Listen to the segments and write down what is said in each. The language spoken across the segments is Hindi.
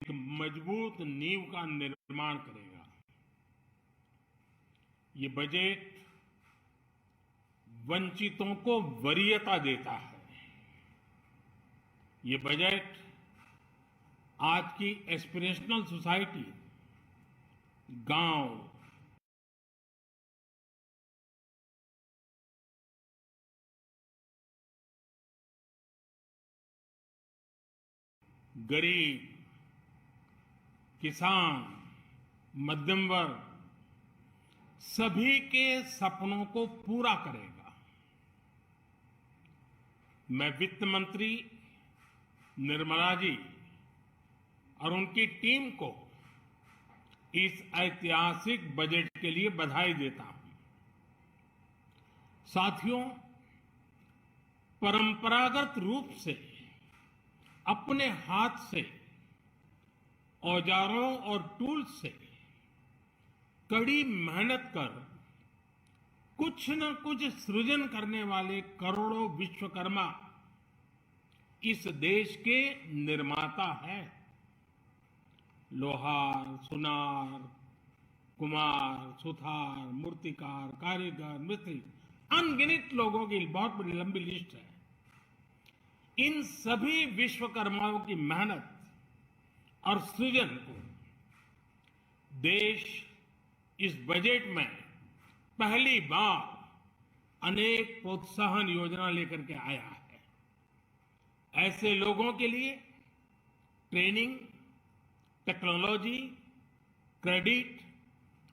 एक मजबूत नींव का निर्माण करेगा। ये बजट वंचितों को वरीयता देता है। ये बजट आज की एस्पिरेशनल सोसाइटी, गांव, गरीब, किसान, मध्यम वर्ग, सभी के सपनों को पूरा करेगा। मैं वित्त मंत्री निर्मला जी और उनकी टीम को इस ऐतिहासिक बजट के लिए बधाई देता हूं। साथियों, परंपरागत रूप से अपने हाथ से औजारों और टूल्स से कड़ी मेहनत कर कुछ न कुछ सृजन करने वाले करोड़ों विश्वकर्मा इस देश के निर्माता हैं। लोहार, सुनार, कुम्हार, सुथार, मूर्तिकार, कारीगर, मिस्त्री, अनगिनत लोगों की बहुत बड़ी लंबी लिस्ट है। इन सभी विश्वकर्माओं की मेहनत और सृजन को देश इस बजट में पहली बार अनेक प्रोत्साहन योजना लेकर के आया है। ऐसे लोगों के लिए ट्रेनिंग, टेक्नोलॉजी, क्रेडिट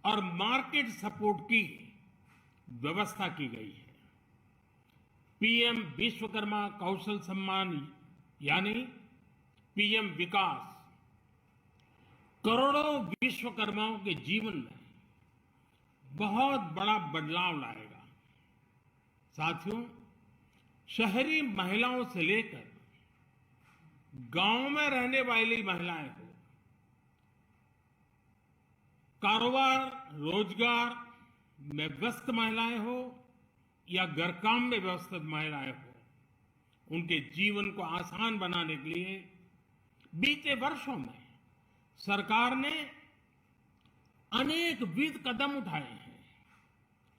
और मार्केट सपोर्ट की व्यवस्था की गई है। पीएम विश्वकर्मा कौशल सम्मान यानी पीएम विकास करोड़ों विश्वकर्माओं के जीवन में बहुत बड़ा बदलाव लाएगा। साथियों, शहरी महिलाओं से लेकर गांव में रहने वाली महिलाएं हो, कारोबार रोजगार में व्यस्त महिलाएं हो या घर काम में व्यस्त महिलाएं हो, उनके जीवन को आसान बनाने के लिए बीते वर्षों में सरकार ने अनेक विध कदम उठाए हैं।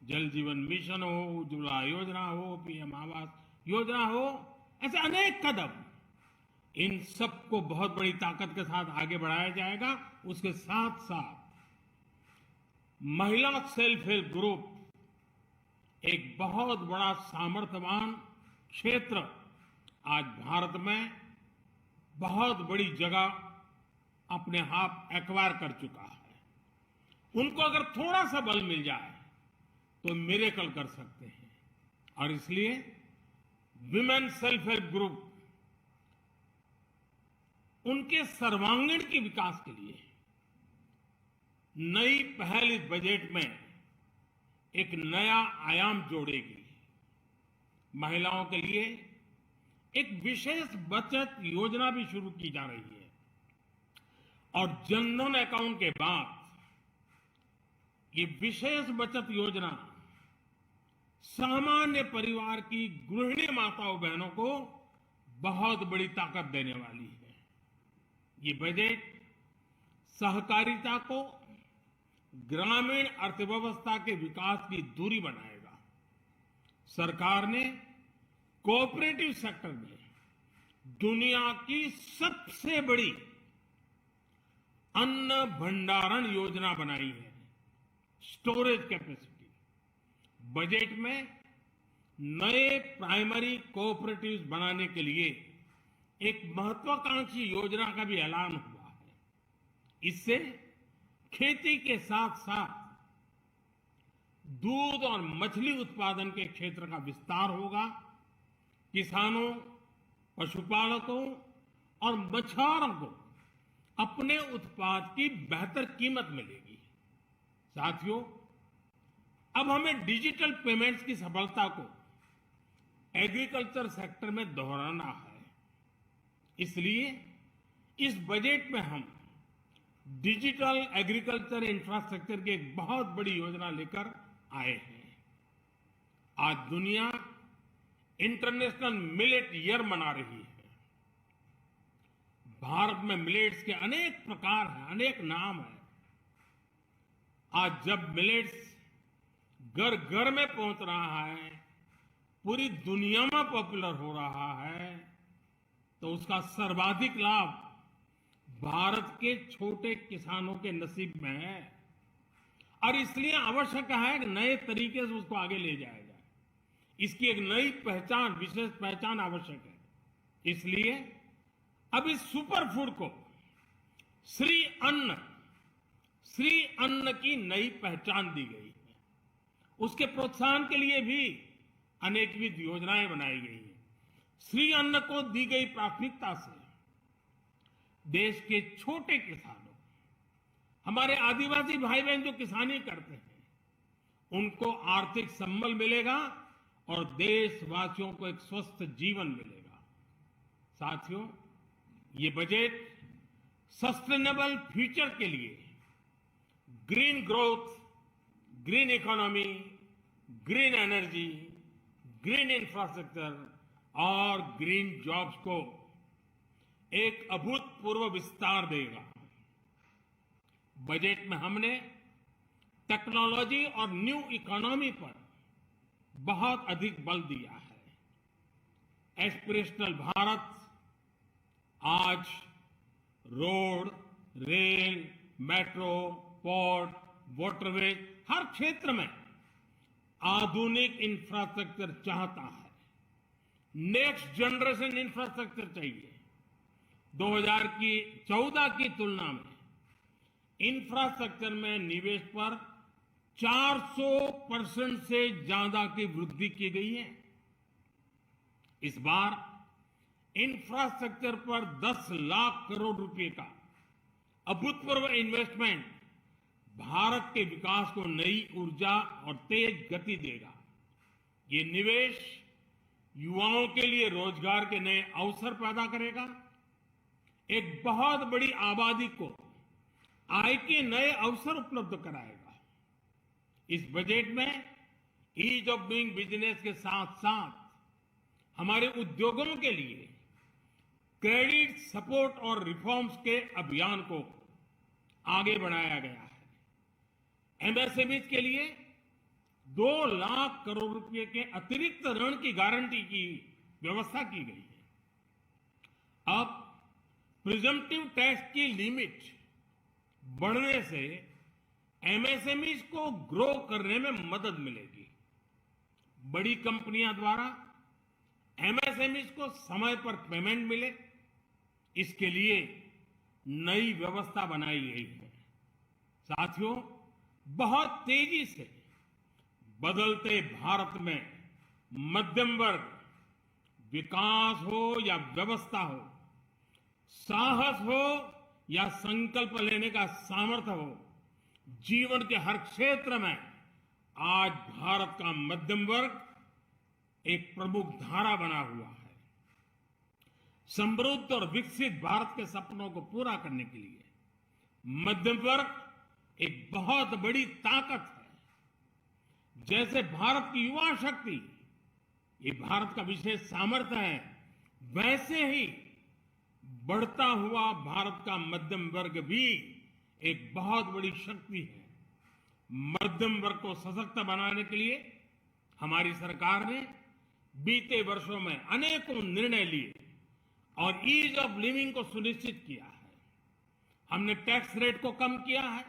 जल जीवन मिशन हो, उज्ज्वला योजना हो, पीएम आवास योजना हो, ऐसे अनेक कदम। इन सबको बहुत बड़ी ताकत के साथ आगे बढ़ाया जाएगा। उसके साथ साथ महिला सेल्फ हेल्प ग्रुप एक बहुत बड़ा सामर्थ्यवान क्षेत्र आज भारत में बहुत बड़ी जगह अपने आप एक्वायर कर चुका है। उनको अगर थोड़ा सा बल मिल जाए तो मिरेकल कर सकते हैं। और इसलिए विमेन सेल्फ हेल्प ग्रुप उनके सर्वांगीण के विकास के लिए नई पहल इस बजट में एक नया आयाम जोड़ेगी। महिलाओं के लिए एक विशेष बचत योजना भी शुरू की जा रही है और जनधन अकाउंट के बाद ये विशेष बचत योजना सामान्य परिवार की गृहिणी माताओं बहनों को बहुत बड़ी ताकत देने वाली है। ये बजट सहकारिता को ग्रामीण अर्थव्यवस्था के विकास की धुरी बनाएगा। सरकार ने कोऑपरेटिव सेक्टर में दुनिया की सबसे बड़ी अन्न भंडारण योजना बनाई है, स्टोरेज कैपेसिटी। बजट में नए प्राइमरी कोऑपरेटिव्स बनाने के लिए एक महत्वाकांक्षी योजना का भी ऐलान हुआ है। इससे खेती के साथ साथ दूध और मछली उत्पादन के क्षेत्र का विस्तार होगा। किसानों, पशुपालकों और मछुआरों को अपने उत्पाद की बेहतर कीमत मिलेगी। साथियों, अब हमें डिजिटल पेमेंट्स की सफलता को एग्रीकल्चर सेक्टर में दोहराना है। इसलिए इस बजट में हम डिजिटल एग्रीकल्चर इंफ्रास्ट्रक्चर की एक बहुत बड़ी योजना लेकर आए हैं। आज दुनिया इंटरनेशनल मिलेट ईयर मना रही है। भारत में मिलेट्स के अनेक प्रकार हैं, अनेक नाम हैं। आज जब मिलेट्स घर घर में पहुंच रहा है, पूरी दुनिया में पॉपुलर हो रहा है, तो उसका सर्वाधिक लाभ भारत के छोटे किसानों के नसीब में है। और इसलिए आवश्यक है कि नए तरीके से उसको आगे ले जाया जाए। इसकी एक नई पहचान, विशेष पहचान आवश्यक है। इसलिए अब इस सुपर फूड को श्री अन्न की नई पहचान दी गई है। उसके प्रोत्साहन के लिए भी अनेकविध योजनाएं बनाई गई हैं। श्री अन्न को दी गई प्राथमिकता से देश के छोटे किसानों, हमारे आदिवासी भाई बहन जो किसानी करते हैं, उनको आर्थिक संबल मिलेगा और देशवासियों को एक स्वस्थ जीवन मिलेगा। साथियों, ये बजट सस्टेनेबल फ्यूचर के लिए green growth, green economy, green energy, green infrastructure और ग्रीन जॉब्स को एक अभूतपूर्व विस्तार देगा। बजट में हमने टेक्नोलॉजी और न्यू इकोनॉमी पर बहुत अधिक बल दिया है। एस्पिरेशनल भारत आज road, rail, metro, port, waterway, हर क्षेत्र में आधुनिक इंफ्रास्ट्रक्चर चाहता है। नेक्स्ट जनरेशन इंफ्रास्ट्रक्चर चाहिए। 2014 की तुलना में इंफ्रास्ट्रक्चर में निवेश पर 400% से ज्यादा की वृद्धि की गई है। इस बार इंफ्रास्ट्रक्चर पर 10 लाख करोड़ रुपए का अभूतपूर्व इन्वेस्टमेंट भारत के विकास को नई ऊर्जा और तेज गति देगा। ये निवेश युवाओं के लिए रोजगार के नए अवसर पैदा करेगा, एक बहुत बड़ी आबादी को आय के नए अवसर उपलब्ध कराएगा। इस बजट में ईज ऑफ डूइंग बिजनेस के साथ साथ हमारे उद्योगों के लिए क्रेडिट सपोर्ट और रिफॉर्म्स के अभियान को आगे बढ़ाया गया है। एमएसएमईज के लिए 2 लाख करोड़ रुपए के अतिरिक्त ऋण की गारंटी की व्यवस्था की गई है। अब प्रिजम्पटिव टैक्स की लिमिट बढ़ने से एमएसएमईज को ग्रो करने में मदद मिलेगी। बड़ी कंपनियां द्वारा एमएसएमईज को समय पर पेमेंट मिले, इसके लिए नई व्यवस्था बनाई गई है। साथियों, बहुत तेजी से बदलते भारत में मध्यम वर्ग, विकास हो या व्यवस्था हो, साहस हो या संकल्प लेने का सामर्थ्य हो, जीवन के हर क्षेत्र में आज भारत का मध्यम वर्ग एक प्रमुख धारा बना हुआ है। समृद्ध और विकसित भारत के सपनों को पूरा करने के लिए मध्यम वर्ग एक बहुत बड़ी ताकत है। जैसे भारत की युवा शक्ति ये भारत का विशेष सामर्थ्य है, वैसे ही बढ़ता हुआ भारत का मध्यम वर्ग भी एक बहुत बड़ी शक्ति है। मध्यम वर्ग को सशक्त बनाने के लिए हमारी सरकार ने बीते वर्षों में अनेकों निर्णय लिए और ईज ऑफ लिविंग को सुनिश्चित किया है। हमने टैक्स रेट को कम किया है,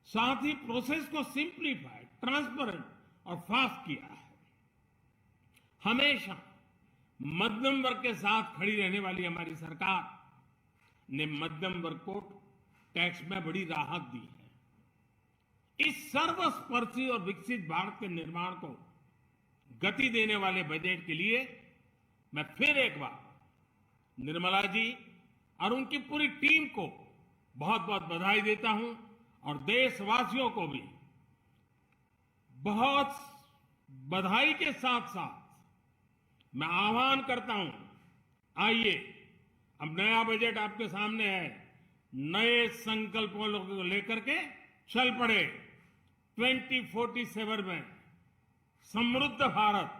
साथ ही प्रोसेस को सिंप्लीफाई, ट्रांसपेरेंट और फास्ट किया है। हमेशा मध्यम वर्ग के साथ खड़ी रहने वाली हमारी सरकार ने मध्यम वर्ग को टैक्स में बड़ी राहत दी है। इस सर्वस्पर्शी और विकसित भारत के निर्माण को गति देने वाले बजट के लिए मैं फिर एक बार निर्मला जी और उनकी पूरी टीम को बहुत बहुत बधाई देता हूं और देशवासियों को भी बहुत बधाई के साथ साथ मैं आह्वान करता हूं, आइए अब नया बजट आपके सामने है, नए संकल्पों को लेकर के चल पड़े। 2047 में समृद्ध भारत,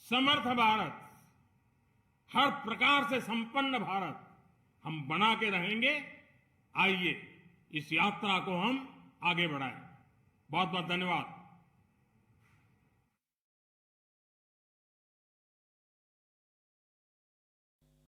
समर्थ भारत, हर प्रकार से संपन्न भारत, हम बना के रहेंगे। आइए इस यात्रा को हम आगे बढ़ाएं। बहुत बहुत धन्यवाद।